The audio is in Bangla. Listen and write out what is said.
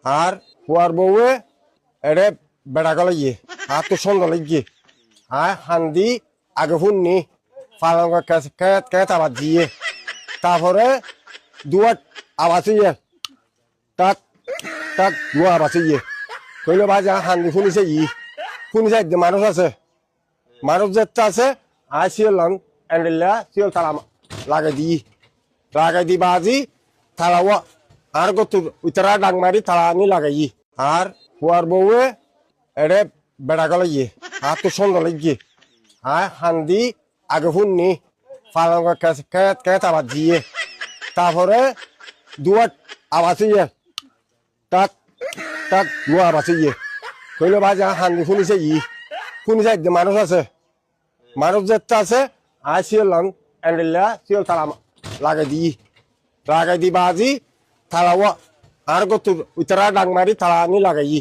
আর হুয়ার বউয়ে এড়ে বেড়া গেল ইয়ে আর তো সন্ধ্যা গিয়ে আর হান্দি আগে শুননি পালং খেত আবার দিয়ে তারপরে দুয়ার আবাস ইয়ে তাক তাক দুয়া আবাস ইয়ে কইলে ভাই যা হান্দি শুনিছে শুনিছে একদম মানুষ আছে মানুষ যেতে আছে আর শিওলাম এন্ডিল্লা শিওল তালা লাগাই দি বাজি তালাও আর গত উতরা ডাং মারি তালা আনি লাগাই আর হুয়ার বউয়ে এড়ে বেড়া গেল ইয়ে আর তো সন্ধ্যা গিয়ে আর হান্দি আগে শুননি পালং খেত আবার দিয়ে তারপরে দুয়ার আবাস ইয়ে তাক তাক দুয়া আবাস ইয়ে কইলে ভাই যা হান্দি শুনিছে শুনিছে একদম মানুষ আছে মানুষ যেতে আছে আর শিওলাম এন্ডিল্লা শিওল তালা লাগাই দি বাজি তালাও আর গত উতরা ডাং মারি তালা আনি লাগাই